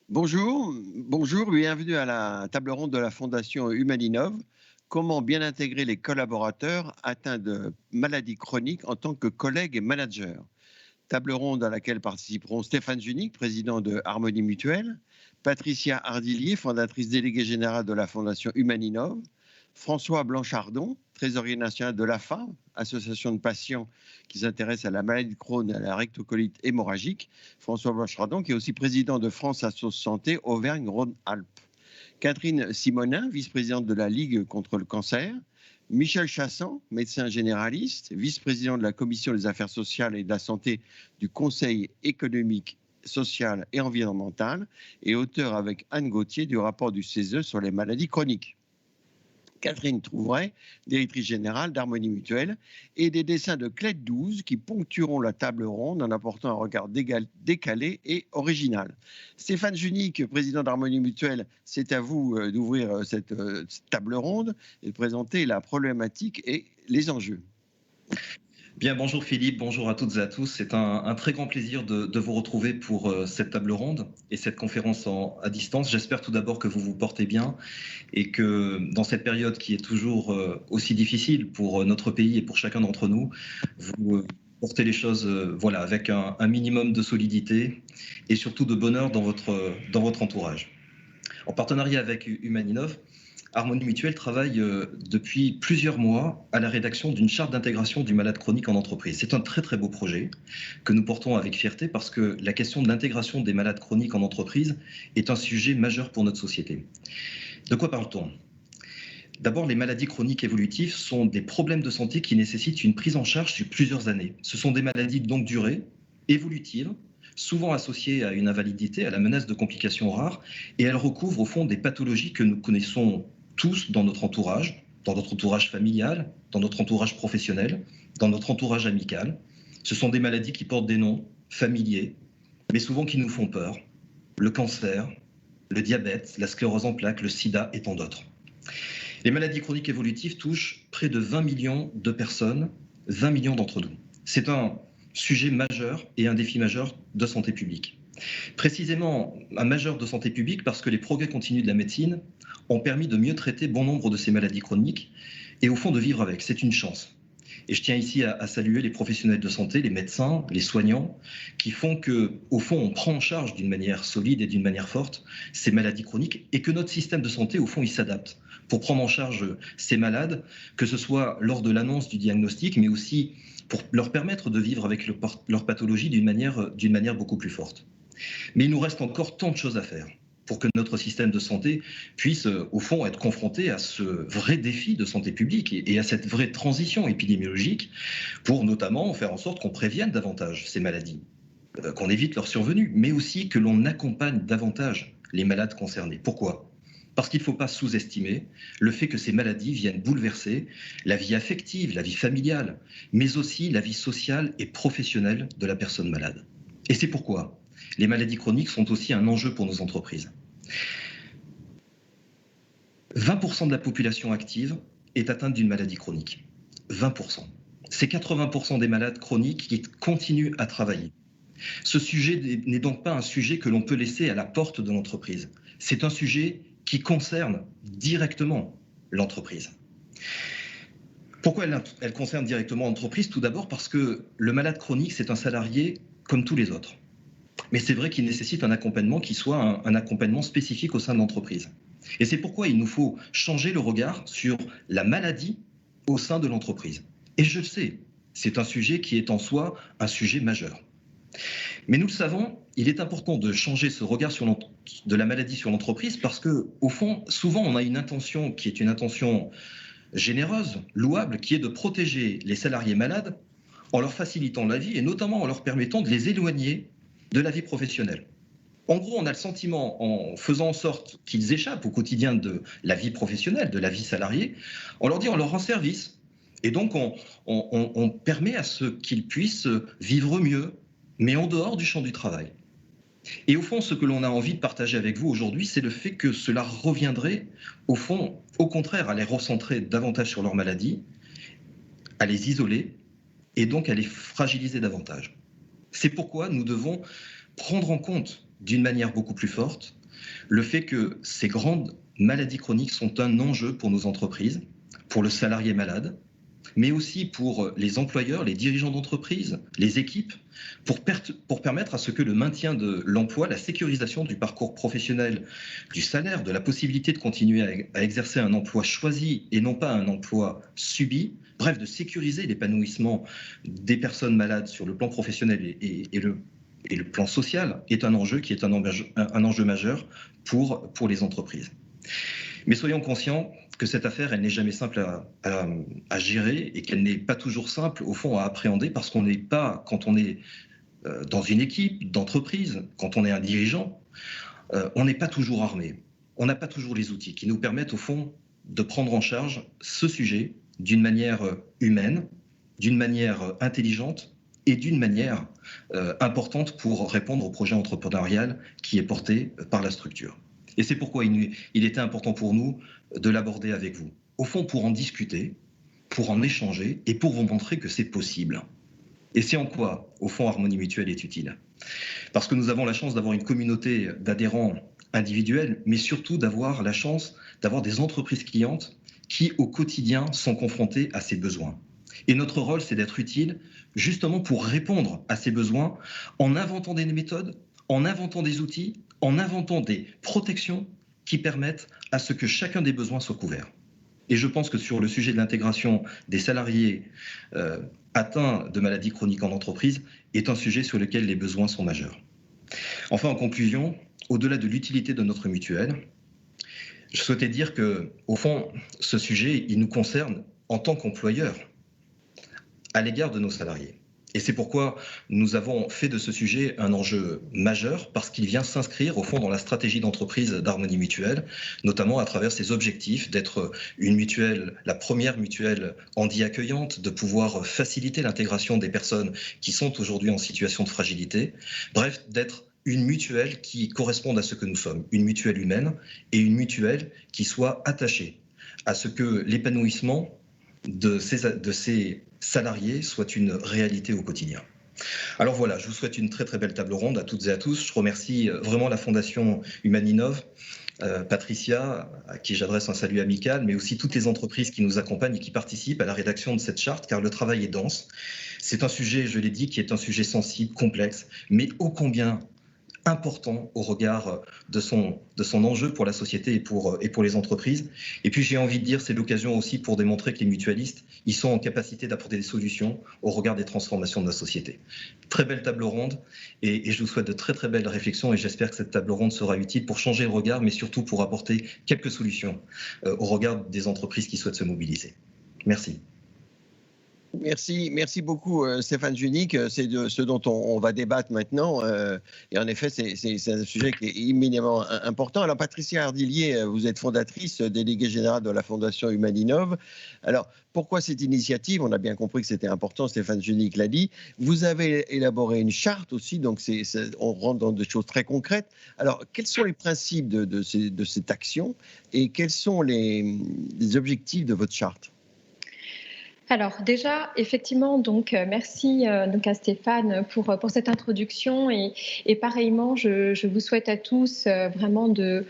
Bonjour, bienvenue à la table ronde de la Fondation Humaninov. Comment bien intégrer les collaborateurs atteints de maladies chroniques en tant que collègues et managers? Table ronde à laquelle participeront Stéphane Junique, président de Harmonie Mutuelle, Patricia Ardillier, fondatrice déléguée générale de la Fondation Humaninov, François Blanchardon, trésorier national de l'AFA, association de patients qui s'intéressent à la maladie de Crohn et à la rectocolite hémorragique, François Blanchardon, qui est aussi président de France Assos Santé Auvergne-Rhône-Alpes, Catherine Simonin, vice-présidente de la Ligue contre le cancer, Michel Chassan, médecin généraliste, vice-président de la Commission des affaires sociales et de la santé du Conseil économique, social et environnemental, et auteur avec Anne Gauthier du rapport du CESE sur les maladies chroniques. Catherine Trouvray, directrice générale d'Harmonie Mutuelle, et des dessins de Clède 12 qui ponctueront la table ronde en apportant un regard décalé et original. Stéphane Junique, président d'Harmonie Mutuelle, c'est à vous d'ouvrir cette table ronde et de présenter la problématique et les enjeux. Bien, bonjour Philippe, bonjour à toutes et à tous. C'est un très grand plaisir de vous retrouver pour cette table ronde et cette conférence à distance. J'espère tout d'abord que vous vous portez bien et que dans cette période qui est toujours aussi difficile pour notre pays et pour chacun d'entre nous, vous portez les choses voilà, avec un minimum de solidité et surtout de bonheur dans votre entourage. En partenariat avec Humaninov, Harmonie Mutuelle travaille depuis plusieurs mois à la rédaction d'une charte d'intégration du malade chronique en entreprise. C'est un très très beau projet que nous portons avec fierté parce que la question de l'intégration des malades chroniques en entreprise est un sujet majeur pour notre société. De quoi parle-t-on ? D'abord, les maladies chroniques évolutives sont des problèmes de santé qui nécessitent une prise en charge sur plusieurs années. Ce sont des maladies de longue durée, évolutives, souvent associées à une invalidité, à la menace de complications rares, et elles recouvrent au fond des pathologies que nous connaissons tous dans notre entourage familial, dans notre entourage professionnel, dans notre entourage amical. Ce sont des maladies qui portent des noms familiers, mais souvent qui nous font peur. Le cancer, le diabète, la sclérose en plaques, le sida et tant d'autres. Les maladies chroniques évolutives touchent près de 20 millions de personnes, 20 millions d'entre nous. C'est un sujet majeur et un défi majeur de santé publique. Précisément un majeur de santé publique parce que les progrès continus de la médecine ont permis de mieux traiter bon nombre de ces maladies chroniques et au fond de vivre avec. C'est une chance. Et je tiens ici à saluer les professionnels de santé, les médecins, les soignants, qui font que, au fond, on prend en charge d'une manière solide et d'une manière forte ces maladies chroniques et que notre système de santé, au fond, il s'adapte pour prendre en charge ces malades, que ce soit lors de l'annonce du diagnostic, mais aussi pour leur permettre de vivre avec leur pathologie d'une manière beaucoup plus forte. Mais il nous reste encore tant de choses à faire pour que notre système de santé puisse, au fond, être confronté à ce vrai défi de santé publique et à cette vraie transition épidémiologique pour notamment faire en sorte qu'on prévienne davantage ces maladies, qu'on évite leur survenue, mais aussi que l'on accompagne davantage les malades concernés. Pourquoi ? Parce qu'il ne faut pas sous-estimer le fait que ces maladies viennent bouleverser la vie affective, la vie familiale, mais aussi la vie sociale et professionnelle de la personne malade. Et c'est pourquoi les maladies chroniques sont aussi un enjeu pour nos entreprises. 20% de la population active est atteinte d'une maladie chronique. 20%. C'est 80% des malades chroniques qui continuent à travailler. Ce sujet n'est donc pas un sujet que l'on peut laisser à la porte de l'entreprise. C'est un sujet qui concerne directement l'entreprise. Pourquoi elle concerne directement l'entreprise ? Tout d'abord parce que le malade chronique, c'est un salarié comme tous les autres. Mais c'est vrai qu'il nécessite un accompagnement qui soit un accompagnement spécifique au sein de l'entreprise. Et c'est pourquoi il nous faut changer le regard sur la maladie au sein de l'entreprise. Et je le sais, c'est un sujet qui est en soi un sujet majeur. Mais nous le savons, il est important de changer ce regard de la maladie sur l'entreprise parce que, au fond, souvent on a une intention qui est une intention généreuse, louable, qui est de protéger les salariés malades en leur facilitant la vie et notamment en leur permettant de les éloigner de la vie professionnelle. En gros, on a le sentiment, en faisant en sorte qu'ils échappent au quotidien de la vie professionnelle, de la vie salariée, on leur rend service. Et donc, on permet à ce qu'ils puissent vivre mieux, mais en dehors du champ du travail. Et au fond, ce que l'on a envie de partager avec vous aujourd'hui, c'est le fait que cela reviendrait, au fond, au contraire, à les recentrer davantage sur leur maladie, à les isoler et donc à les fragiliser davantage. C'est pourquoi nous devons prendre en compte d'une manière beaucoup plus forte le fait que ces grandes maladies chroniques sont un enjeu pour nos entreprises, pour le salarié malade, mais aussi pour les employeurs, les dirigeants d'entreprise, les équipes, pour permettre à ce que le maintien de l'emploi, la sécurisation du parcours professionnel, du salaire, de la possibilité de continuer à exercer un emploi choisi et non pas un emploi subi, bref, de sécuriser l'épanouissement des personnes malades sur le plan professionnel et le plan social est un enjeu qui est un enjeu majeur pour les entreprises. Mais soyons conscients que cette affaire, elle n'est jamais simple à gérer et qu'elle n'est pas toujours simple, au fond, à appréhender parce qu'on n'est pas, quand on est dans une équipe d'entreprise, quand on est un dirigeant, on n'est pas toujours armé. On n'a pas toujours les outils qui nous permettent, au fond, de prendre en charge ce sujet d'une manière humaine, d'une manière intelligente et d'une manière importante pour répondre au projet entrepreneurial qui est porté par la structure. Et c'est pourquoi il était important pour nous de l'aborder avec vous. Au fond, pour en discuter, pour en échanger et pour vous montrer que c'est possible. Et c'est en quoi, au fond, Harmonie Mutuelle est utile. Parce que nous avons la chance d'avoir une communauté d'adhérents individuels, mais surtout d'avoir la chance d'avoir des entreprises clientes qui, au quotidien, sont confrontées à ces besoins. Et notre rôle, c'est d'être utile justement pour répondre à ces besoins en inventant des méthodes, en inventant des outils, en inventant des protections qui permettent à ce que chacun des besoins soit couvert. Et je pense que sur le sujet de l'intégration des salariés atteints de maladies chroniques en entreprise est un sujet sur lequel les besoins sont majeurs. Enfin, en conclusion, au-delà de l'utilité de notre mutuelle, je souhaitais dire que, au fond, ce sujet, il nous concerne en tant qu'employeur à l'égard de nos salariés. Et c'est pourquoi nous avons fait de ce sujet un enjeu majeur, parce qu'il vient s'inscrire au fond dans la stratégie d'entreprise d'Harmonie Mutuelle, notamment à travers ses objectifs d'être une mutuelle, la première mutuelle handi-accueillante, de pouvoir faciliter l'intégration des personnes qui sont aujourd'hui en situation de fragilité, bref, d'être une mutuelle qui corresponde à ce que nous sommes, une mutuelle humaine et une mutuelle qui soit attachée à ce que l'épanouissement de ces salariés soit une réalité au quotidien. Alors voilà, je vous souhaite une très très belle table ronde à toutes et à tous. Je remercie vraiment la Fondation Humaninov, Patricia, à qui j'adresse un salut amical, mais aussi toutes les entreprises qui nous accompagnent et qui participent à la rédaction de cette charte, car le travail est dense. C'est un sujet, je l'ai dit, qui est un sujet sensible, complexe, mais ô combien important au regard de son enjeu pour la société et pour les entreprises. Et puis j'ai envie de dire, c'est l'occasion aussi pour démontrer que les mutualistes, ils sont en capacité d'apporter des solutions au regard des transformations de la société. Très belle table ronde et je vous souhaite de très très belles réflexions et j'espère que cette table ronde sera utile pour changer le regard, mais surtout pour apporter quelques solutions au regard des entreprises qui souhaitent se mobiliser. Merci. Merci beaucoup Stéphane Junique. C'est de ce dont on va débattre maintenant. Et en effet, c'est un sujet qui est éminemment important. Alors Patricia Ardillier, vous êtes fondatrice, déléguée générale de la Fondation Humaninov. Alors pourquoi cette initiative? On a bien compris que c'était important, Stéphane Junique l'a dit. Vous avez élaboré une charte aussi, donc on rentre dans des choses très concrètes. Alors quels sont les principes de cette action et quels sont les objectifs de votre charte? Alors déjà, effectivement, donc merci donc à Stéphane pour cette introduction et pareillement, je vous souhaite à tous vraiment de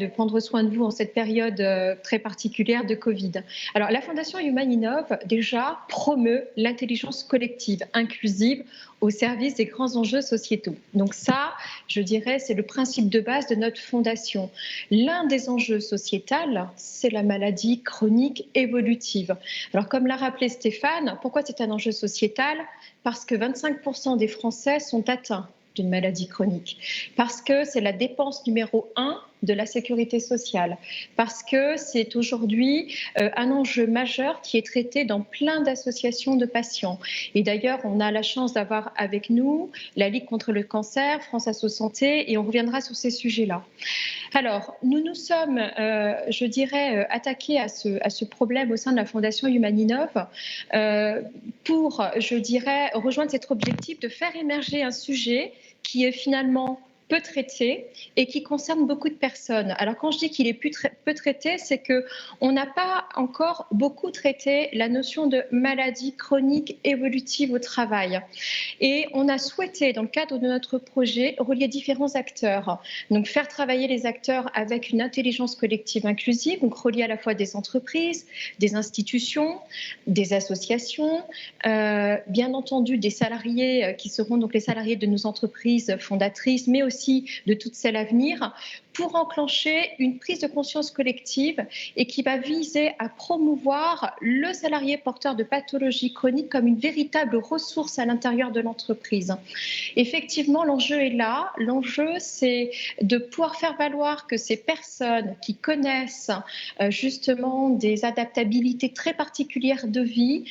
prendre soin de vous en cette période très particulière de Covid. Alors la Fondation Humaninov déjà promeut l'intelligence collective inclusive au service des grands enjeux sociétaux. Donc ça, je dirais, c'est le principe de base de notre fondation. L'un des enjeux sociétals, c'est la maladie chronique évolutive. Alors comme l'a rappelé Stéphane, pourquoi c'est un enjeu sociétal? Parce que 25% des Français sont atteints d'une maladie chronique, parce que c'est la dépense numéro 1 de la sécurité sociale, parce que c'est aujourd'hui un enjeu majeur qui est traité dans plein d'associations de patients. Et d'ailleurs, on a la chance d'avoir avec nous la Ligue contre le cancer, France Asso Santé, et on reviendra sur ces sujets-là. Alors, nous nous sommes, je dirais, attaqués à ce problème au sein de la Fondation Humaninov pour, je dirais, rejoindre cet objectif de faire émerger un sujet qui est finalement peu traité et qui concerne beaucoup de personnes. Alors quand je dis qu'il est peu traité, c'est qu'on n'a pas encore beaucoup traité la notion de maladie chronique évolutive au travail. Et on a souhaité, dans le cadre de notre projet, relier différents acteurs. Donc faire travailler les acteurs avec une intelligence collective inclusive, donc relier à la fois des entreprises, des institutions, des associations, bien entendu des salariés qui seront donc les salariés de nos entreprises fondatrices, mais aussi de toutes celles à venir, pour enclencher une prise de conscience collective et qui va viser à promouvoir le salarié porteur de pathologies chroniques comme une véritable ressource à l'intérieur de l'entreprise. Effectivement, l'enjeu est là. L'enjeu, c'est de pouvoir faire valoir que ces personnes qui connaissent justement des adaptabilités très particulières de vie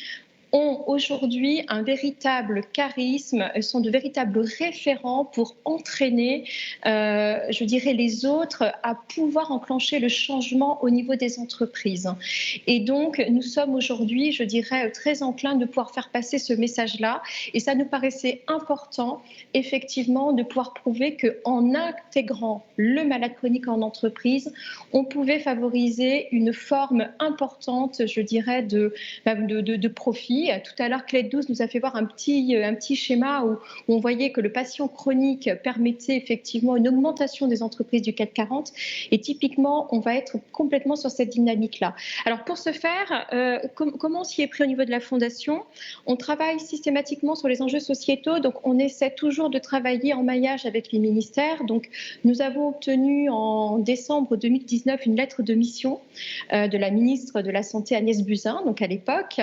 ont aujourd'hui un véritable charisme, sont de véritables référents pour entraîner, je dirais, les autres à pouvoir enclencher le changement au niveau des entreprises. Et donc, nous sommes aujourd'hui, je dirais, très enclins de pouvoir faire passer ce message-là. Et ça nous paraissait important, effectivement, de pouvoir prouver qu'en intégrant le malade chronique en entreprise, on pouvait favoriser une forme importante, je dirais, de profit. Tout à l'heure, Claire Douce nous a fait voir un petit schéma où on voyait que le patient chronique permettait effectivement une augmentation des entreprises du CAC 40 et typiquement, on va être complètement sur cette dynamique-là. Alors pour ce faire, comment on s'y est pris au niveau de la Fondation? On travaille systématiquement sur les enjeux sociétaux, donc on essaie toujours de travailler en maillage avec les ministères. Donc nous avons obtenu en décembre 2019 une lettre de mission de la ministre de la Santé Agnès Buzyn, donc à l'époque,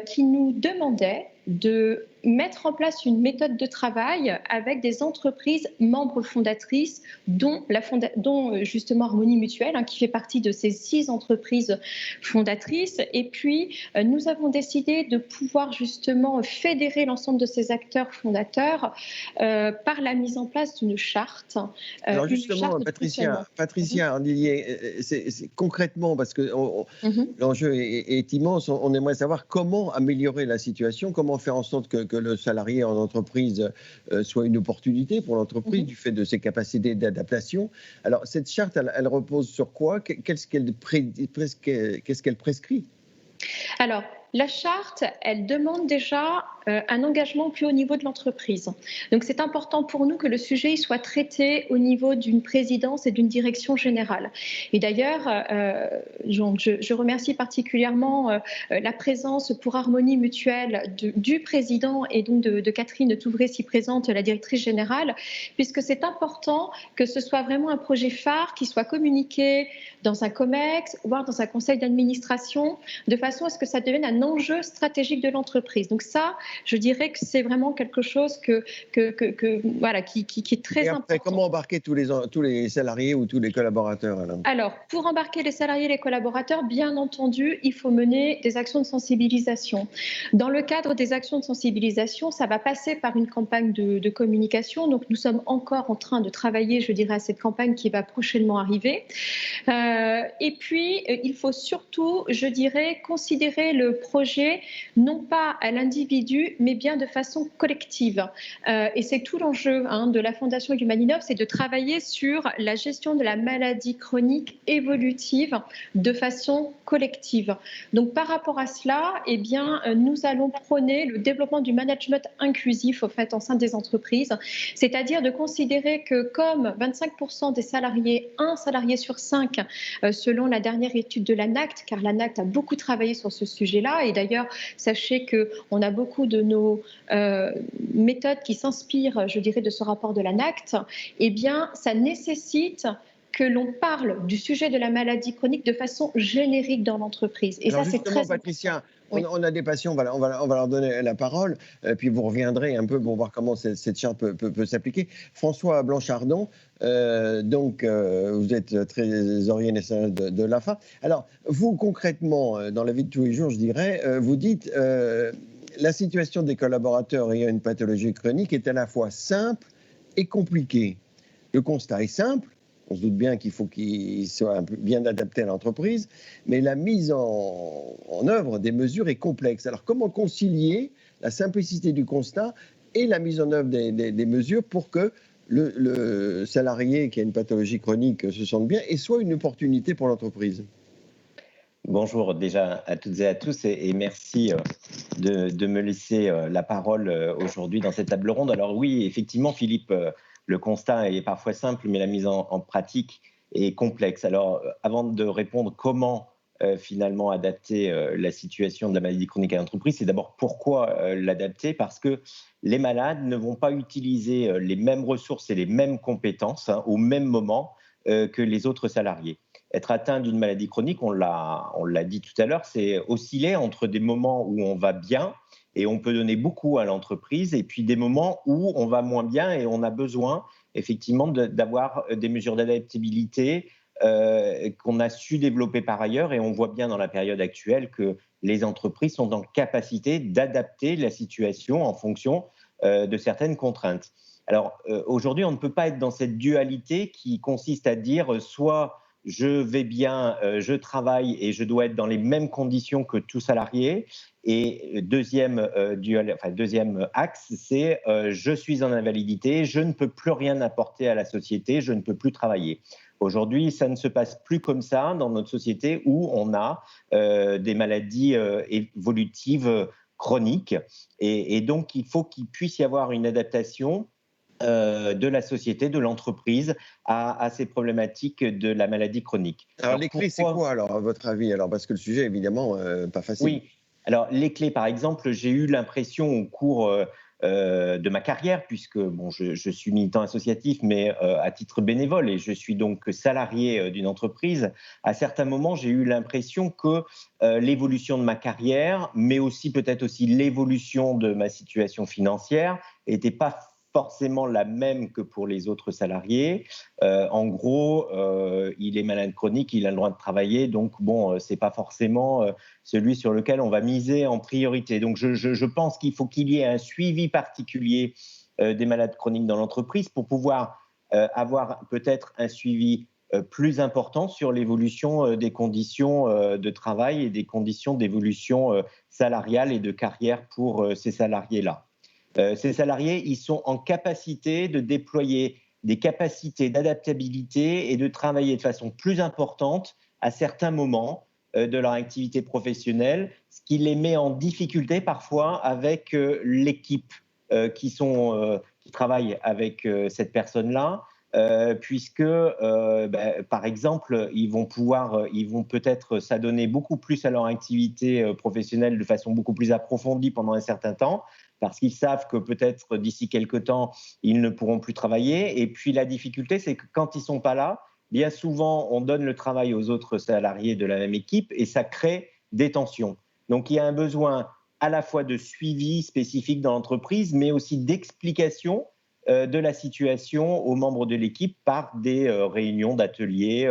qui nous demandait de mettre en place une méthode de travail avec des entreprises membres fondatrices, dont justement Harmonie Mutuelle, qui fait partie de ces 6 entreprises fondatrices. Et puis, nous avons décidé de pouvoir justement fédérer l'ensemble de ces acteurs fondateurs par la mise en place d'une charte. Alors justement, Patricia Ardillier, c'est concrètement, parce que l'enjeu est immense, on aimerait savoir comment améliorer la situation, comment faire en sorte que le salarié en entreprise soit une opportunité pour l'entreprise du fait de ses capacités d'adaptation. Alors, cette charte, elle repose sur quoi? Qu'est-ce qu'elle prescrit? Alors, la charte, elle demande déjà un engagement au plus haut niveau de l'entreprise. Donc, c'est important pour nous que le sujet soit traité au niveau d'une présidence et d'une direction générale. Et d'ailleurs, je remercie particulièrement la présence pour Harmonie Mutuelle du président et donc de Catherine Touvray, ici présente, la directrice générale, puisque c'est important que ce soit vraiment un projet phare qui soit communiqué dans un COMEX, voire dans un conseil d'administration, de façon à ce que ça devienne un enjeu stratégique de l'entreprise. Donc ça, je dirais que c'est vraiment quelque chose qui est très important. Comment embarquer tous les salariés ou tous les collaborateurs Alors, pour embarquer les salariés et les collaborateurs, bien entendu, il faut mener des actions de sensibilisation. Dans le cadre des actions de sensibilisation, ça va passer par une campagne de communication. Donc, nous sommes encore en train de travailler, je dirais, à cette campagne qui va prochainement arriver. Et puis, il faut surtout, je dirais, considérer le projet non pas à l'individu, mais bien de façon collective. Et c'est tout l'enjeu de la Fondation Humaninov, c'est de travailler sur la gestion de la maladie chronique évolutive de façon collective. Donc, par rapport à cela, eh bien, nous allons prôner le développement du management inclusif au sein des entreprises, c'est-à-dire de considérer que comme 25% des salariés, un salarié sur 5, selon la dernière étude de l'ANACT, car l'ANACT a beaucoup travaillé sur ce sujet-là, et d'ailleurs, sachez qu'on a beaucoup de nos méthodes qui s'inspirent, je dirais, de ce rapport de l'ANACT, eh bien, ça nécessite que l'on parle du sujet de la maladie chronique de façon générique dans l'entreprise. Et alors ça, c'est très important. Patricia, on a des patients, on va leur donner la parole, puis vous reviendrez un peu pour voir comment cette charte peut s'appliquer. François Blanchardon, vous êtes trésorier national de l'AFA. Alors, vous, concrètement, dans la vie de tous les jours, je dirais, vous dites la situation des collaborateurs ayant une pathologie chronique est à la fois simple et compliquée. Le constat est simple. On se doute bien qu'il faut qu'il soit bien adapté à l'entreprise, mais la mise en œuvre des mesures est complexe. Alors, comment concilier la simplicité du constat et la mise en œuvre des mesures pour que le salarié qui a une pathologie chronique se sente bien et soit une opportunité pour l'entreprise? Bonjour déjà à toutes et à tous et merci de me laisser la parole aujourd'hui dans cette table ronde. Alors oui, effectivement, Philippe, le constat est parfois simple, mais la mise en pratique est complexe. Alors, avant de répondre comment finalement adapter la situation de la maladie chronique à l'entreprise, c'est d'abord pourquoi l'adapter, parce que les malades ne vont pas utiliser les mêmes ressources et les mêmes compétences au même moment que les autres salariés. Être atteint d'une maladie chronique, on l'a dit tout à l'heure, c'est osciller entre des moments où on va bien et on peut donner beaucoup à l'entreprise, et puis des moments où on va moins bien et on a besoin effectivement d'avoir des mesures d'adaptabilité qu'on a su développer par ailleurs. Et on voit bien dans la période actuelle que les entreprises sont en capacité d'adapter la situation en fonction de certaines contraintes. Alors aujourd'hui, on ne peut pas être dans cette dualité qui consiste à dire soit je vais bien, je travaille et je dois être dans les mêmes conditions que tout salarié. Et deuxième axe, c'est je suis en invalidité, je ne peux plus rien apporter à la société, je ne peux plus travailler. Aujourd'hui, ça ne se passe plus comme ça dans notre société où on a des maladies évolutives chroniques. Et donc, il faut qu'il puisse y avoir une adaptation de la société, de l'entreprise à ces problématiques de la maladie chronique. Alors les clés, c'est quoi alors, à votre avis? Alors, parce que le sujet, évidemment, pas facile. Oui, alors les clés, par exemple, j'ai eu l'impression au cours de ma carrière, puisque bon, je suis militant associatif, mais à titre bénévole, et je suis donc salarié d'une entreprise. À certains moments, j'ai eu l'impression que l'évolution de ma carrière, mais aussi peut-être aussi l'évolution de ma situation financière, n'était pas forcément la même que pour les autres salariés. En gros, il est malade chronique, il a le droit de travailler, donc bon, c'est pas forcément celui sur lequel on va miser en priorité. Donc je pense qu'il faut qu'il y ait un suivi particulier des malades chroniques dans l'entreprise pour pouvoir avoir peut-être un suivi plus important sur l'évolution des conditions de travail et des conditions d'évolution salariale et de carrière pour ces salariés-là. Ces salariés, ils sont en capacité de déployer des capacités d'adaptabilité et de travailler de façon plus importante à certains moments de leur activité professionnelle, ce qui les met en difficulté parfois avec l'équipe qui travaille avec cette personne-là, puisque, par exemple, ils vont peut-être s'adonner beaucoup plus à leur activité professionnelle de façon beaucoup plus approfondie pendant un certain temps, parce qu'ils savent que peut-être d'ici quelques temps, ils ne pourront plus travailler. Et puis la difficulté, c'est que quand ils ne sont pas là, bien souvent, on donne le travail aux autres salariés de la même équipe et ça crée des tensions. Donc il y a un besoin à la fois de suivi spécifique dans l'entreprise, mais aussi d'explication de la situation aux membres de l'équipe par des réunions d'ateliers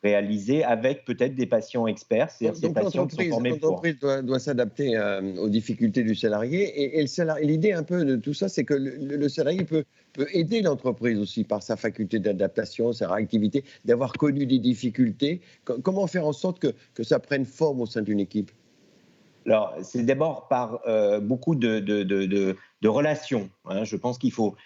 réalisées avec peut-être des patients experts, c'est-à-dire ces patients qui sont formés pour. L'entreprise doit s'adapter aux difficultés du salarié. Et l'idée un peu de tout ça, c'est que le salarié peut aider l'entreprise aussi par sa faculté d'adaptation, sa réactivité, d'avoir connu des difficultés. Comment faire en sorte que ça prenne forme au sein d'une équipe? Alors, c'est d'abord par beaucoup de relations. Hein. Je pense qu'il faut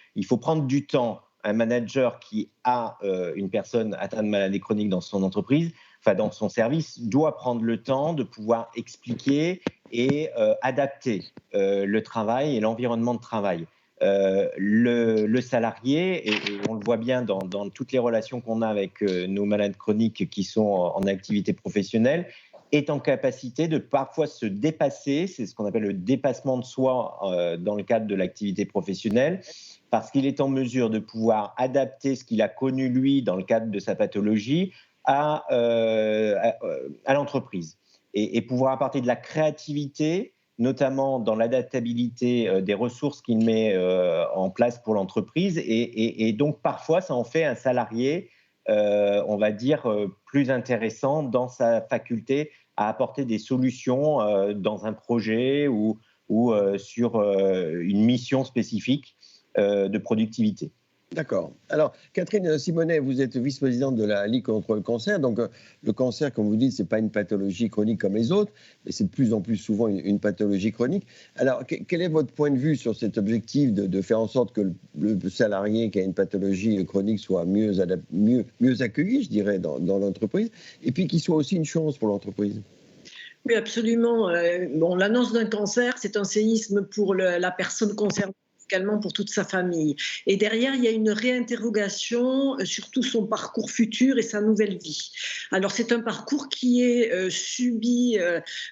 prendre du temps. Un manager qui a une personne atteinte de maladie chronique dans son entreprise, enfin dans son service, doit prendre le temps de pouvoir expliquer et adapter le travail et l'environnement de travail. Le salarié, et on le voit bien dans toutes les relations qu'on a avec nos malades chroniques qui sont en activité professionnelle, est en capacité de parfois se dépasser, c'est ce qu'on appelle le dépassement de soi dans le cadre de l'activité professionnelle, parce qu'il est en mesure de pouvoir adapter ce qu'il a connu lui dans le cadre de sa pathologie à l'entreprise et pouvoir apporter de la créativité, notamment dans l'adaptabilité des ressources qu'il met en place pour l'entreprise et donc parfois ça en fait un salarié on va dire plus intéressant dans sa faculté à apporter des solutions dans un projet ou sur une mission spécifique de productivité. D'accord. Alors, Catherine Simonet, vous êtes vice-présidente de la Ligue contre le cancer. Donc, le cancer, comme vous dites, ce n'est pas une pathologie chronique comme les autres, mais c'est de plus en plus souvent une pathologie chronique. Alors, quel est votre point de vue sur cet objectif de faire en sorte que le salarié qui a une pathologie chronique soit mieux accueilli, je dirais, dans l'entreprise, et puis qu'il soit aussi une chance pour l'entreprise? Oui, absolument. Bon, l'annonce d'un cancer, c'est un séisme pour la personne concernée, également pour toute sa famille. Et derrière, il y a une réinterrogation sur tout son parcours futur et sa nouvelle vie. Alors, c'est un parcours qui est subi,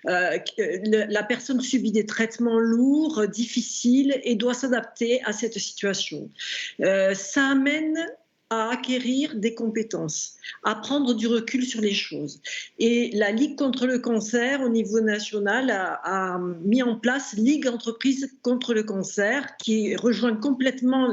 la personne subit des traitements lourds, difficiles, et doit s'adapter à cette situation. Ça amène à acquérir des compétences, à prendre du recul sur les choses. Et la Ligue contre le cancer, au niveau national, a mis en place Ligue entreprise contre le cancer, qui rejoint complètement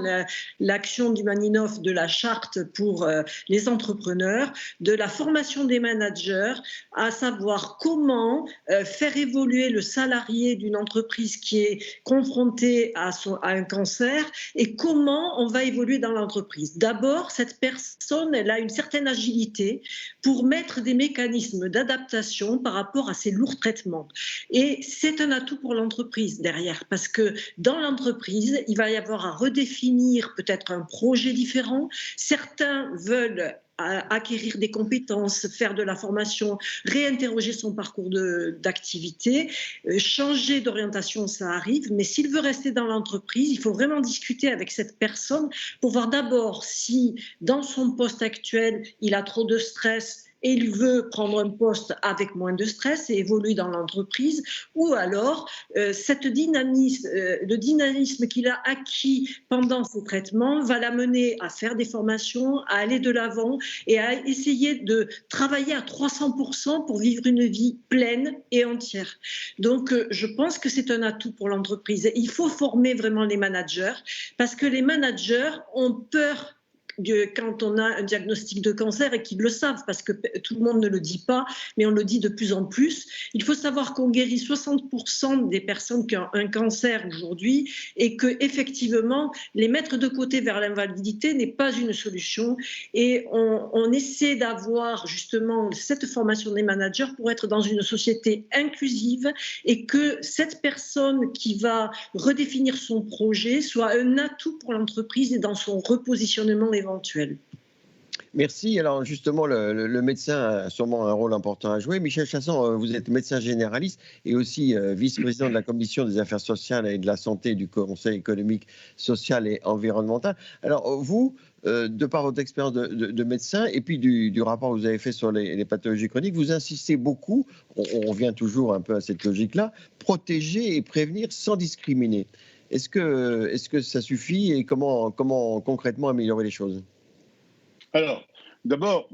l'action du Maninov de la charte pour les entrepreneurs, de la formation des managers, à savoir comment faire évoluer le salarié d'une entreprise qui est confronté à un cancer et comment on va évoluer dans l'entreprise. D'abord, cette personne, elle a une certaine agilité pour mettre des mécanismes d'adaptation par rapport à ces lourds traitements. Et c'est un atout pour l'entreprise derrière, parce que dans l'entreprise, il va y avoir à redéfinir peut-être un projet différent. Certains veulent acquérir des compétences, faire de la formation, réinterroger son parcours d'activité, changer d'orientation, ça arrive, mais s'il veut rester dans l'entreprise, il faut vraiment discuter avec cette personne pour voir d'abord si dans son poste actuel, il a trop de stress et il veut prendre un poste avec moins de stress et évoluer dans l'entreprise, ou alors le dynamisme qu'il a acquis pendant ses traitements va l'amener à faire des formations, à aller de l'avant et à essayer de travailler à 300% pour vivre une vie pleine et entière. Donc, je pense que c'est un atout pour l'entreprise. Il faut former vraiment les managers, parce que les managers ont peur quand on a un diagnostic de cancer, et qu'ils le savent, parce que tout le monde ne le dit pas, mais on le dit de plus en plus. Il faut savoir qu'on guérit 60% des personnes qui ont un cancer aujourd'hui, et qu'effectivement, les mettre de côté vers l'invalidité n'est pas une solution. Et on essaie d'avoir justement cette formation des managers pour être dans une société inclusive, et que cette personne qui va redéfinir son projet soit un atout pour l'entreprise et dans son repositionnement éventuel. Merci. Alors justement, le médecin a sûrement un rôle important à jouer. Michel Chassan, vous êtes médecin généraliste et aussi vice-président de la Commission des affaires sociales et de la santé du Conseil économique, social et environnemental. Alors vous, de par votre expérience de médecin et puis du rapport que vous avez fait sur les pathologies chroniques, vous insistez beaucoup, on revient toujours un peu à cette logique-là, protéger et prévenir sans discriminer. Est-ce que ça suffit et comment concrètement améliorer les choses? Alors, d'abord,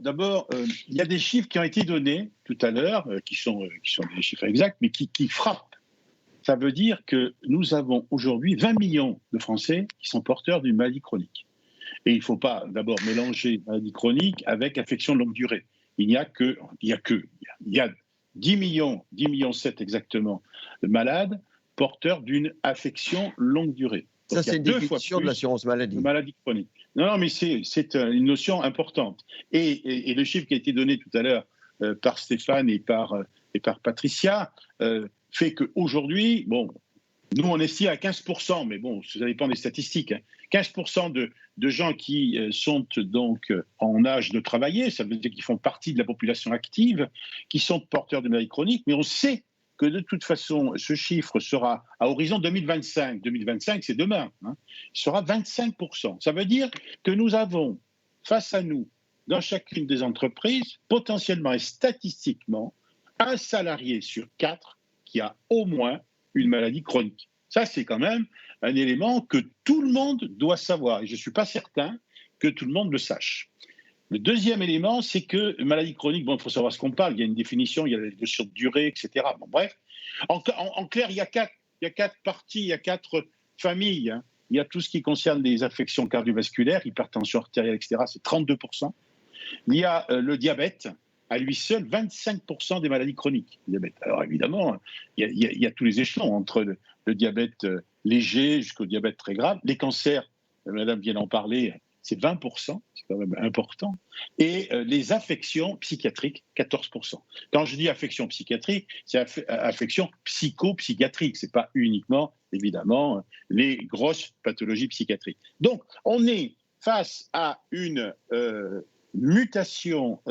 il y a des chiffres qui ont été donnés tout à l'heure, qui sont des chiffres exacts, mais qui frappent. Ça veut dire que nous avons aujourd'hui 20 millions de Français qui sont porteurs d'une maladie chronique. Et il ne faut pas d'abord mélanger maladie chronique avec affection de longue durée. Il y a 10 millions 7 exactement de malades porteurs d'une affection longue durée. Donc, ça, c'est une définition de l'assurance maladie. Maladie chronique. Non, mais c'est une notion importante. Et le chiffre qui a été donné tout à l'heure par Stéphane et par Patricia fait qu'aujourd'hui, bon, nous on estime à 15%, mais bon, ça dépend des statistiques, hein, 15% de gens qui sont donc en âge de travailler, ça veut dire qu'ils font partie de la population active, qui sont porteurs de maladies chroniques, mais on sait que de toute façon, ce chiffre sera à horizon 2025. 2025, c'est demain. Hein, il sera 25%. Ça veut dire que nous avons face à nous, dans chacune des entreprises, potentiellement et statistiquement, un salarié sur 4 qui a au moins une maladie chronique. Ça, c'est quand même un élément que tout le monde doit savoir. Et je ne suis pas certain que tout le monde le sache. Le deuxième élément, c'est que maladie chronique, bon, il faut savoir ce qu'on parle, il y a une définition, il y a la notion de durée, etc. Bon, bref, en clair, il y a quatre parties, il y a 4 familles. Hein. Il y a tout ce qui concerne les affections cardiovasculaires, hypertension artérielle, etc., c'est 32%. Il y a le diabète, à lui seul, 25% des maladies chroniques. Diabète. Alors évidemment, il y a tous les échelons, entre le diabète léger jusqu'au diabète très grave. Les cancers, madame vient d'en parler, c'est 20%, c'est quand même important, et les affections psychiatriques, 14%. Quand je dis affections psychiatriques, c'est affections psycho-psychiatriques, ce n'est pas uniquement, évidemment, les grosses pathologies psychiatriques. Donc, on est face à une mutation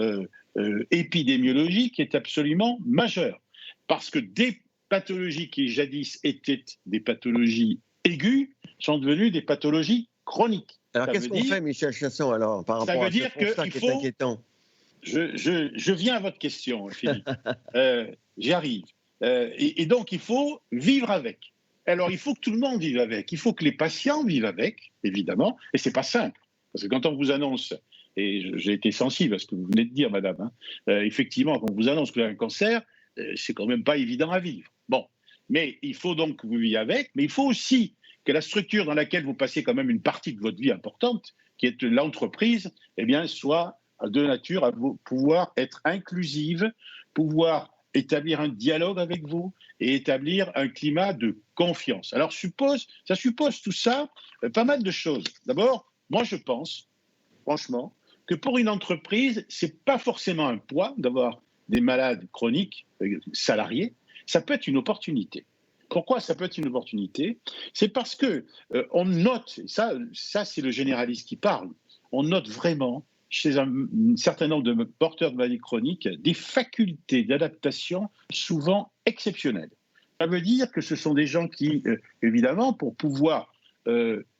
épidémiologique qui est absolument majeure, parce que des pathologies qui jadis étaient des pathologies aiguës sont devenues des pathologies chroniques. Alors, qu'est-ce qu'on fait, Michel Chasson, alors, par rapport à ce constat qui est inquiétant? Je viens à votre question, Philippe. J'y arrive. Et donc, il faut vivre avec. Alors, il faut que tout le monde vive avec. Il faut que les patients vivent avec, évidemment. Et ce n'est pas simple. Parce que quand on vous annonce, et j'ai été sensible à ce que vous venez de dire, madame, effectivement, quand on vous annonce que vous avez un cancer, c'est quand même pas évident à vivre. Bon. Mais il faut donc que vous viviez avec. Mais il faut aussi que la structure dans laquelle vous passez quand même une partie de votre vie importante, qui est l'entreprise, eh bien, soit de nature à pouvoir être inclusive, pouvoir établir un dialogue avec vous et établir un climat de confiance. Alors, ça suppose tout ça, pas mal de choses. D'abord, moi, je pense, franchement, que pour une entreprise, c'est pas forcément un poids d'avoir des malades chroniques salariés, ça peut être une opportunité. Pourquoi ça peut être une opportunité? C'est parce que on note, ça c'est le généraliste qui parle, on note vraiment chez un certain nombre de porteurs de maladies chroniques des facultés d'adaptation souvent exceptionnelles. Ça veut dire que ce sont des gens qui, évidemment, pour pouvoir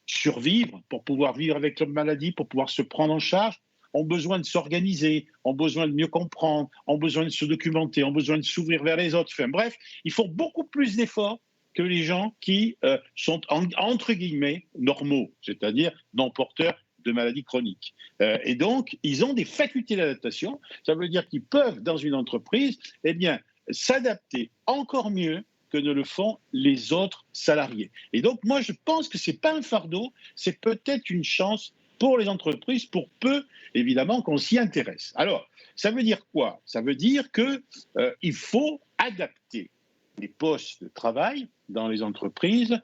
survivre, pour pouvoir vivre avec leur maladie, pour pouvoir se prendre en charge, ont besoin de s'organiser, ont besoin de mieux comprendre, ont besoin de se documenter, ont besoin de s'ouvrir vers les autres. Enfin, bref, ils font beaucoup plus d'efforts que les gens qui sont, entre guillemets, normaux, c'est-à-dire non porteurs de maladies chroniques. Et donc, ils ont des facultés d'adaptation. Ça veut dire qu'ils peuvent, dans une entreprise, eh bien, s'adapter encore mieux que ne le font les autres salariés. Et donc, moi, je pense que ce n'est pas un fardeau, c'est peut-être une chance pour les entreprises, pour peu, évidemment, qu'on s'y intéresse. Alors, ça veut dire quoi? Ça veut dire qu'il faut adapter les postes de travail dans les entreprises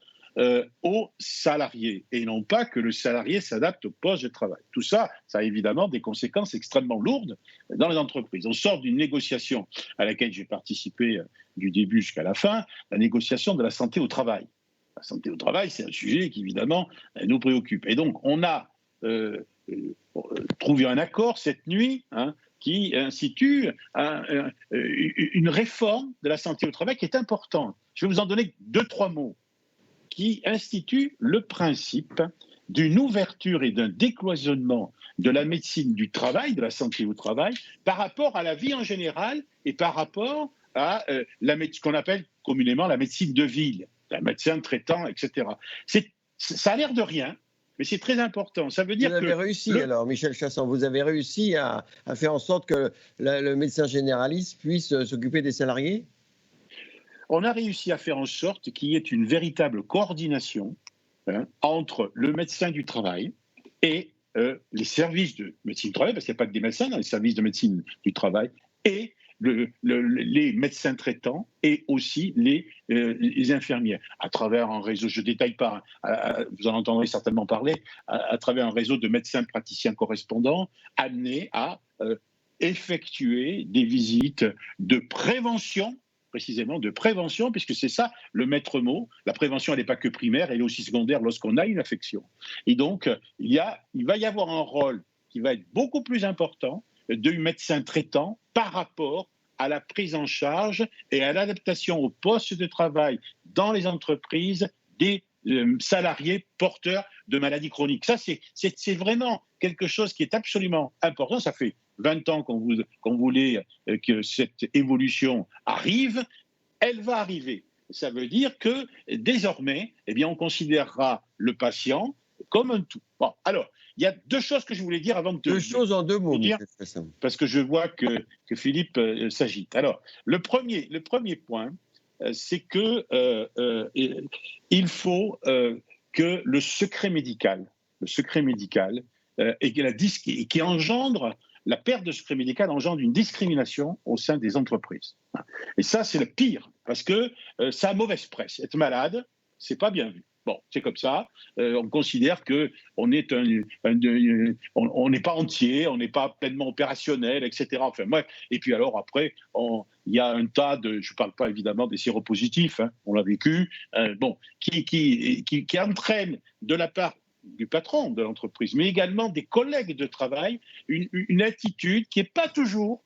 aux salariés, et non pas que le salarié s'adapte au poste de travail. Tout ça, ça a évidemment des conséquences extrêmement lourdes dans les entreprises. On sort d'une négociation à laquelle j'ai participé du début jusqu'à la fin, la négociation de la santé au travail. La santé au travail, c'est un sujet qui, évidemment, nous préoccupe. Et donc, on a trouvé un accord cette nuit qui institue une réforme de la santé au travail qui est importante. Je vais vous en donner 2-3 mots. Qui institue le principe d'une ouverture et d'un décloisonnement de la médecine du travail, de la santé au travail, par rapport à la vie en général et par rapport à ce qu'on appelle communément la médecine de ville, la médecin traitant, etc. Ça a l'air de rien, mais c'est très important. Ça veut dire vous avez réussi alors, Michel Chasson, vous avez réussi à faire en sorte que le médecin généraliste puisse s'occuper des salariés? On a réussi à faire en sorte qu'il y ait une véritable coordination entre le médecin du travail et les services de médecine du travail, parce qu'il n'y a pas que des médecins dans les services de médecine du travail, et les médecins traitants et aussi les infirmières, à travers un réseau, je ne détaille pas, vous en entendrez certainement parler, à travers un réseau de médecins praticiens correspondants amenés à effectuer des visites de prévention, précisément de prévention, puisque c'est ça le maître mot. La prévention, elle n'est pas que primaire, elle est aussi secondaire lorsqu'on a une affection. Et donc, il va y avoir un rôle qui va être beaucoup plus important du médecin traitant par rapport à la prise en charge et à l'adaptation au poste de travail dans les entreprises des salariés porteurs de maladies chroniques. Ça, c'est vraiment quelque chose qui est absolument important. Ça fait 20 ans qu'on voulait que cette évolution arrive. Elle va arriver. Ça veut dire que désormais, eh bien, on considérera le patient comme un tout. Bon, alors, il y a 2 choses que je voulais dire avant de deux choses en 2 mots, dire, parce que je vois que Philippe s'agite. Alors, le premier point, c'est que il faut que le secret médical et qui engendre la perte de secret médical engendre une discrimination au sein des entreprises. Et ça, c'est le pire, parce que ça a mauvaise presse. Être malade, c'est pas bien vu. Bon, c'est comme ça. On considère que on n'est pas entier, on n'est pas pleinement opérationnel, etc. Enfin, bref. Et puis alors après, il y a un tas de, je ne parle pas évidemment des séropositifs, hein, on l'a vécu, qui entraînent de la part du patron de l'entreprise, mais également des collègues de travail, une attitude qui est pas toujours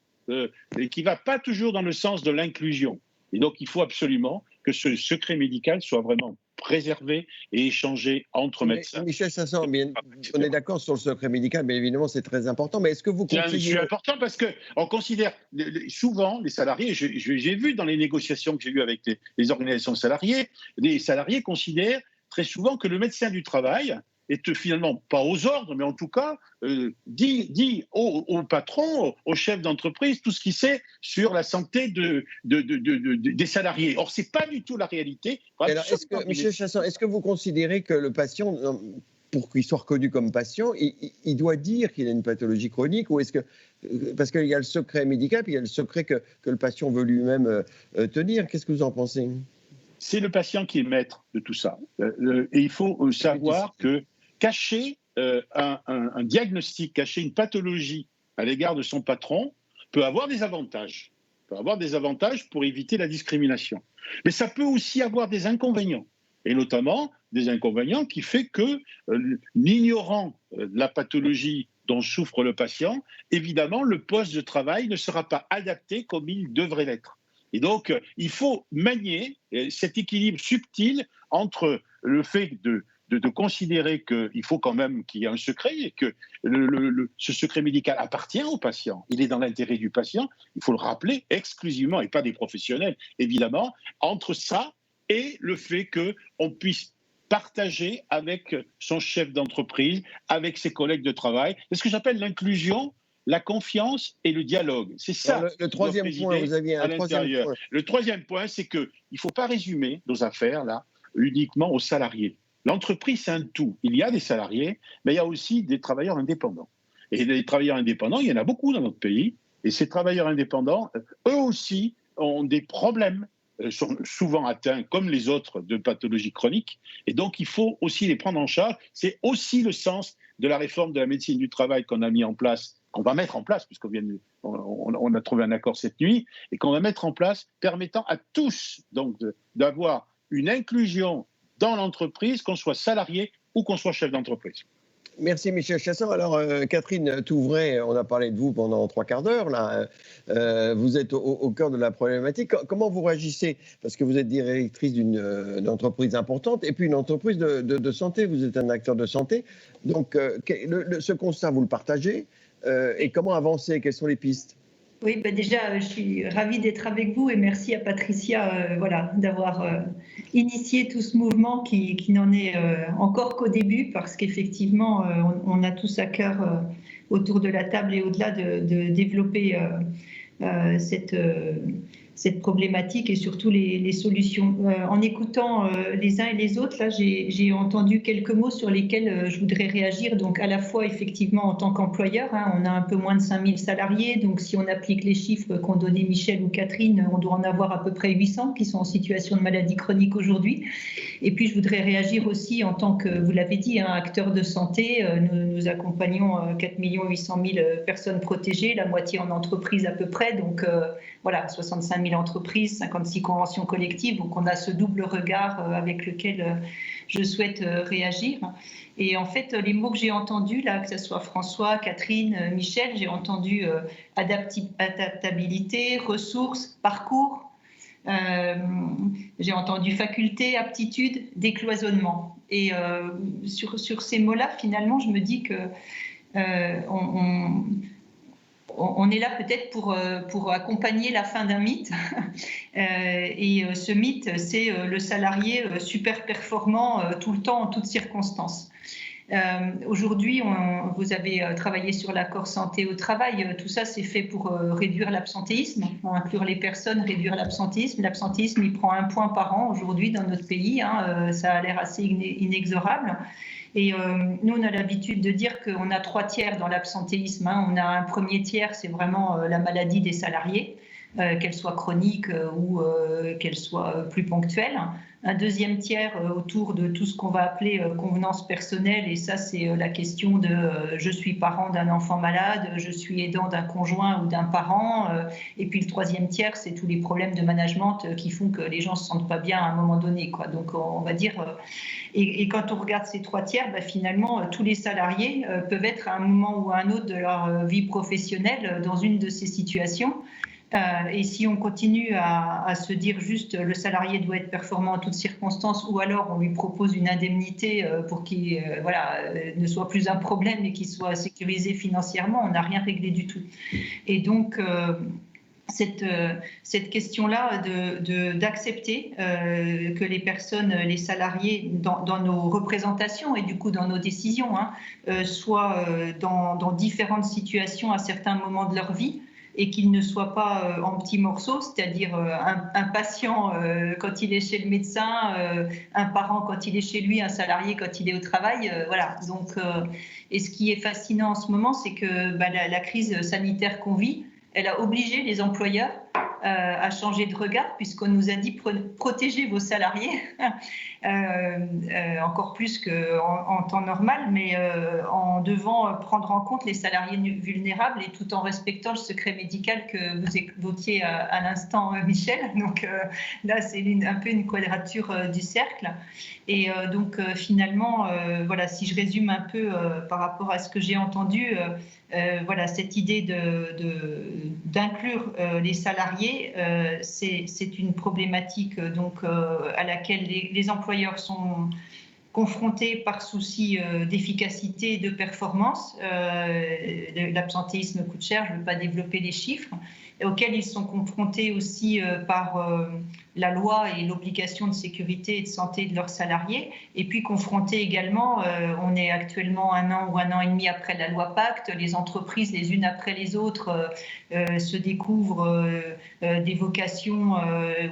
et qui va pas toujours dans le sens de l'inclusion. Et donc, il faut absolument que ce secret médical soit vraiment préservé et échangé entre médecins. Michel Chassan, on est d'accord sur le secret médical, mais évidemment, c'est très important. Mais est-ce que vous conseillez... C'est important parce qu'on considère souvent les salariés, j'ai vu dans les négociations que j'ai eues avec les organisations salariées, les salariés considèrent très souvent que le médecin du travail est finalement pas aux ordres, mais en tout cas dit au patron, au chef d'entreprise, tout ce qu'il sait sur la santé des salariés. Or, c'est pas du tout la réalité. Alors, Michel Chassan, est-ce que vous considérez que le patient, pour qu'il soit reconnu comme patient, il doit dire qu'il a une pathologie chronique, ou est-ce que, parce qu'il y a le secret médical, puis il y a le secret que le patient veut lui-même tenir. Qu'est-ce que vous en pensez? C'est le patient qui est maître de tout ça. Et il faut savoir que cacher un diagnostic, cacher une pathologie à l'égard de son patron peut avoir des avantages. Pour éviter la discrimination. Mais ça peut aussi avoir des inconvénients. Et notamment des inconvénients qui fait que, l'ignorant la pathologie dont souffre le patient, évidemment, le poste de travail ne sera pas adapté comme il devrait l'être. Et donc, il faut manier cet équilibre subtil entre le fait de considérer qu'il faut quand même qu'il y ait un secret et que ce secret médical appartient au patient. Il est dans l'intérêt du patient, il faut le rappeler exclusivement, et pas des professionnels, évidemment, entre ça et le fait qu'on puisse partager avec son chef d'entreprise, avec ses collègues de travail. C'est ce que j'appelle l'inclusion, la confiance et le dialogue. C'est ça. Alors, le troisième point, vous aviez un troisième point. Le troisième point, c'est qu'il ne faut pas résumer nos affaires là uniquement aux salariés. L'entreprise, c'est un tout. Il y a des salariés, mais il y a aussi des travailleurs indépendants. Et les travailleurs indépendants, il y en a beaucoup dans notre pays. Et ces travailleurs indépendants, eux aussi, ont des problèmes, sont souvent atteints, comme les autres, de pathologies chroniques. Et donc, il faut aussi les prendre en charge. C'est aussi le sens de la réforme de la médecine du travail qu'on a mis en place, qu'on va mettre en place, puisqu'on a trouvé un accord cette nuit, et qu'on va mettre en place, permettant à tous donc d'avoir une inclusion dans l'entreprise, qu'on soit salarié ou qu'on soit chef d'entreprise. Merci Michel Chassan. Alors Catherine Touvray, on a parlé de vous pendant 3 quarts d'heure. Là. Vous êtes au cœur de la problématique. Comment vous réagissez? Parce que vous êtes directrice d'une entreprise importante et puis une entreprise de santé. Vous êtes un acteur de santé. Donc ce constat, vous le partagez et comment avancer? Quelles sont les pistes? Oui, déjà, je suis ravie d'être avec vous et merci à Patricia d'avoir initié tout ce mouvement qui n'en est encore qu'au début, parce qu'effectivement, on a tous à cœur autour de la table et au-delà de développer cette problématique et surtout les solutions. En écoutant les uns et les autres, là, j'ai entendu quelques mots sur lesquels je voudrais réagir. Donc, à la fois, effectivement, en tant qu'employeur, on a un peu moins de 5000 salariés. Donc, si on applique les chiffres qu'ont donnés Michel ou Catherine, on doit en avoir à peu près 800 qui sont en situation de maladie chronique aujourd'hui. Et puis, je voudrais réagir aussi en tant que, vous l'avez dit, acteur de santé. Nous accompagnons 4 800 000 personnes protégées, la moitié en entreprise à peu près. Donc, 65 000 entreprises, 56 conventions collectives. Donc, on a ce double regard avec lequel je souhaite réagir. Et en fait, les mots que j'ai entendus, là, que ce soit François, Catherine, Michel, j'ai entendu adaptabilité, ressources, parcours. J'ai entendu faculté, aptitude, décloisonnement. Et sur ces mots-là, finalement, je me dis que on est là peut-être pour accompagner la fin d'un mythe. Et ce mythe, c'est le salarié super performant tout le temps, en toutes circonstances. Aujourd'hui, vous avez travaillé sur l'accord santé au travail. Tout ça, c'est fait pour réduire l'absentéisme, pour inclure les personnes, réduire l'absentéisme. L'absentéisme, il prend 1 point par an aujourd'hui dans notre pays. Ça a l'air assez inexorable. Et nous, on a l'habitude de dire qu'on a 3 tiers dans l'absentéisme. On a un premier tiers, c'est vraiment la maladie des salariés, qu'elle soit chronique ou qu'elle soit plus ponctuelle. un deuxième tiers autour de tout ce qu'on va appeler convenance personnelle, et ça c'est la question de je suis parent d'un enfant malade, je suis aidant d'un conjoint ou d'un parent, et puis le troisième tiers c'est tous les problèmes de management qui font que les gens se sentent pas bien à un moment donné, quoi. Donc on va dire, et quand on regarde ces trois tiers, finalement tous les salariés peuvent être à un moment ou à un autre de leur vie professionnelle dans une de ces situations. Et si on continue à se dire juste le salarié doit être performant en toutes circonstances, ou alors on lui propose une indemnité pour qu'il ne soit plus un problème et qu'il soit sécurisé financièrement, on n'a rien réglé du tout. Et donc cette question-là d'accepter que les personnes, les salariés, dans nos représentations et du coup dans nos décisions, soient dans différentes situations à certains moments de leur vie, et qu'il ne soit pas en petits morceaux, c'est-à-dire un patient quand il est chez le médecin, un parent quand il est chez lui, un salarié quand il est au travail. Voilà. Donc, et ce qui est fascinant en ce moment, c'est que la crise sanitaire qu'on vit, elle a obligé les employeurs à changer de regard, puisqu'on nous a dit protégez vos salariés, encore plus qu'en temps normal, mais en devant prendre en compte les salariés vulnérables, et tout en respectant le secret médical que vous évoquiez à l'instant, Michel. Donc là, c'est un peu une quadrature du cercle. Et donc finalement, voilà, si je résume un peu par rapport à ce que j'ai entendu, voilà, cette idée d'inclure les salariés, c'est une problématique donc à laquelle les employeurs sont confrontés par souci d'efficacité et de performance. L'absentéisme coûte cher, je ne veux pas développer les chiffres, et auxquels ils sont confrontés aussi par la loi et l'obligation de sécurité et de santé de leurs salariés, et puis confrontés également, on est actuellement 1 an ou 1 an et demi après la loi Pacte, les entreprises les unes après les autres se découvrent des vocations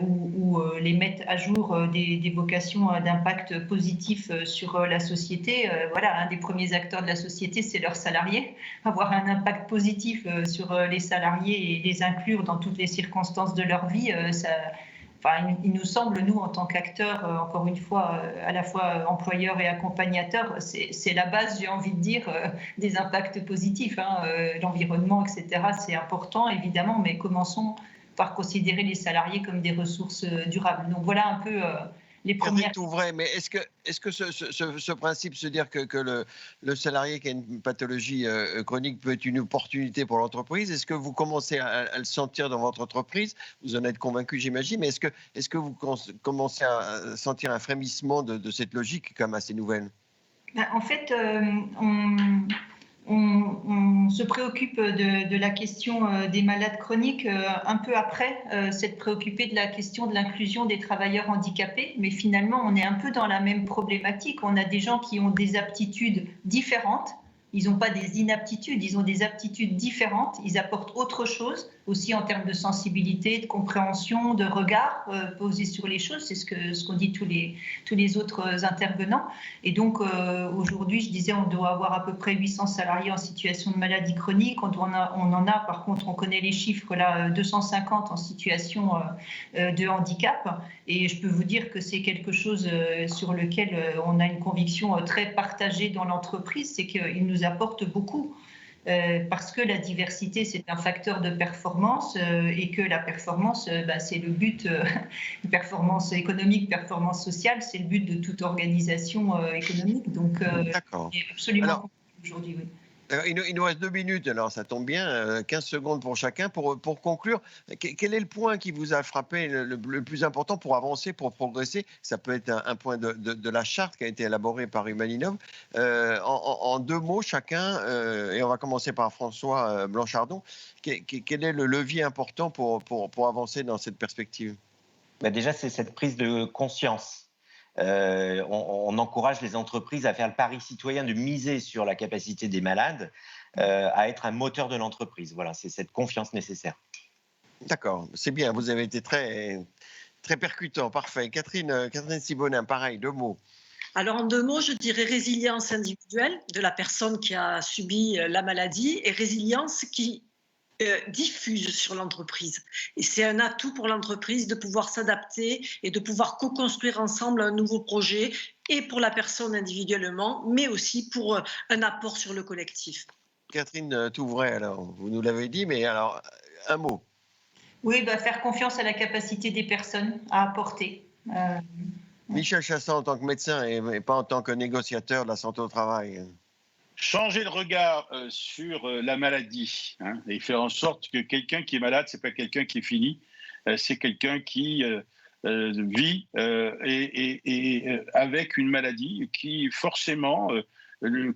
ou les mettent à jour des vocations d'impact positif sur la société. Voilà, un des premiers acteurs de la société, c'est leurs salariés. Avoir un impact positif sur les salariés et les inclure dans toutes les circonstances de leur vie, il nous semble, nous, en tant qu'acteurs, encore une fois, à la fois employeurs et accompagnateurs, c'est la base, j'ai envie de dire, des impacts positifs. L'environnement, etc., c'est important, évidemment, mais commençons par considérer les salariés comme des ressources durables. Donc voilà un peu les premières... C'est tout vrai, mais est-ce que ce principe, se dire que le salarié qui a une pathologie chronique peut être une opportunité pour l'entreprise, est-ce que vous commencez à le sentir dans votre entreprise? Vous en êtes convaincu, j'imagine, mais est-ce que vous commencez à sentir un frémissement de cette logique quand même assez nouvelle? En fait, on se préoccupe de la question des malades chroniques un peu après s'être préoccupé de la question de l'inclusion des travailleurs handicapés, mais finalement on est un peu dans la même problématique. On a des gens qui ont des aptitudes différentes, ils n'ont pas des inaptitudes, ils ont des aptitudes différentes, ils apportent autre chose aussi en termes de sensibilité, de compréhension, de regard posé sur les choses, c'est ce qu'ont dit tous les autres intervenants. Et donc aujourd'hui, je disais, on doit avoir à peu près 800 salariés en situation de maladie chronique. On en a, par contre, on connaît les chiffres là, 250 en situation de handicap. Et je peux vous dire que c'est quelque chose sur lequel on a une conviction très partagée dans l'entreprise, c'est qu'il nous apporte beaucoup. Parce que la diversité, c'est un facteur de performance et que la performance, c'est le but, performance économique, performance sociale, c'est le but de toute organisation économique. Donc, absolument aujourd'hui, oui. Il nous reste 2 minutes, alors ça tombe bien, 15 secondes pour chacun. Pour conclure, quel est le point qui vous a frappé le plus important pour avancer, pour progresser? Ça peut être un point de la charte qui a été élaborée par Humalinov. En 2 mots chacun, et on va commencer par François Blanchardon, quel est le levier important pour avancer dans cette perspective? Déjà, c'est cette prise de conscience. On encourage les entreprises à faire le pari citoyen de miser sur la capacité des malades à être un moteur de l'entreprise. Voilà, c'est cette confiance nécessaire. D'accord, c'est bien, vous avez été très, très percutant, parfait. Catherine Sibonin, pareil, 2 mots. Alors en 2 mots, je dirais résilience individuelle de la personne qui a subi la maladie et résilience qui diffuse sur l'entreprise. Et c'est un atout pour l'entreprise de pouvoir s'adapter et de pouvoir co-construire ensemble un nouveau projet, et pour la personne individuellement, mais aussi pour un apport sur le collectif. Catherine Touvray, alors, vous nous l'avez dit, mais alors, un mot. Oui, faire confiance à la capacité des personnes à apporter. Michel Chassaing, en tant que médecin et pas en tant que négociateur de la santé au travail. Changer le regard sur la maladie, et faire en sorte que quelqu'un qui est malade, c'est pas quelqu'un qui est fini, c'est quelqu'un qui vit avec une maladie qui forcément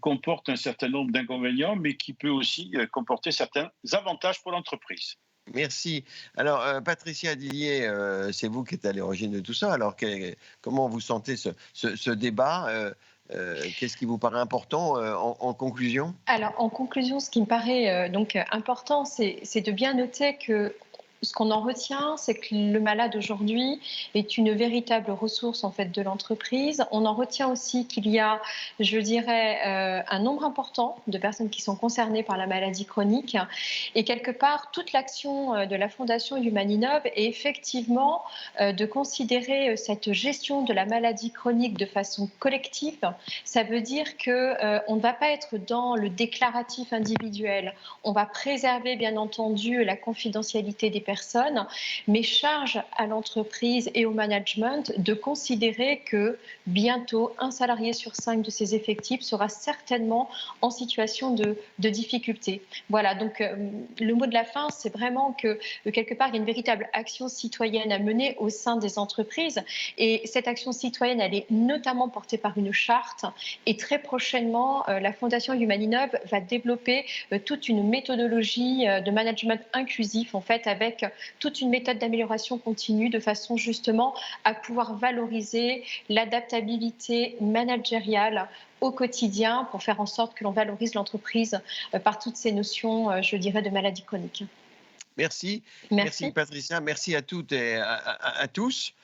comporte un certain nombre d'inconvénients, mais qui peut aussi comporter certains avantages pour l'entreprise. Merci. Alors, Patricia Dillier, c'est vous qui êtes à l'origine de tout ça. Alors, comment vous sentez ce débat qu'est-ce qui vous paraît important en conclusion? Alors, en conclusion, ce qui me paraît donc important, c'est de bien noter que ce qu'on en retient, c'est que le malade aujourd'hui est une véritable ressource en fait de l'entreprise. On en retient aussi qu'il y a, je dirais, un nombre important de personnes qui sont concernées par la maladie chronique. Et quelque part, toute l'action de la Fondation Humaninov est effectivement de considérer cette gestion de la maladie chronique de façon collective. Ça veut dire qu'on ne va pas être dans le déclaratif individuel. On va préserver, bien entendu, la confidentialité des personnes, mais charge à l'entreprise et au management de considérer que bientôt, 1 salarié sur 5 de ses effectifs sera certainement en situation de difficulté. Voilà, donc le mot de la fin, c'est vraiment que quelque part, il y a une véritable action citoyenne à mener au sein des entreprises. Et cette action citoyenne, elle est notamment portée par une charte. Et très prochainement, la Fondation Humaninov va développer toute une méthodologie de management inclusif, en fait, avec toute une méthode d'amélioration continue de façon justement à pouvoir valoriser l'adaptabilité managériale au quotidien pour faire en sorte que l'on valorise l'entreprise par toutes ces notions, je dirais, de maladie chronique. Merci. Merci Patricia, merci à toutes et à tous.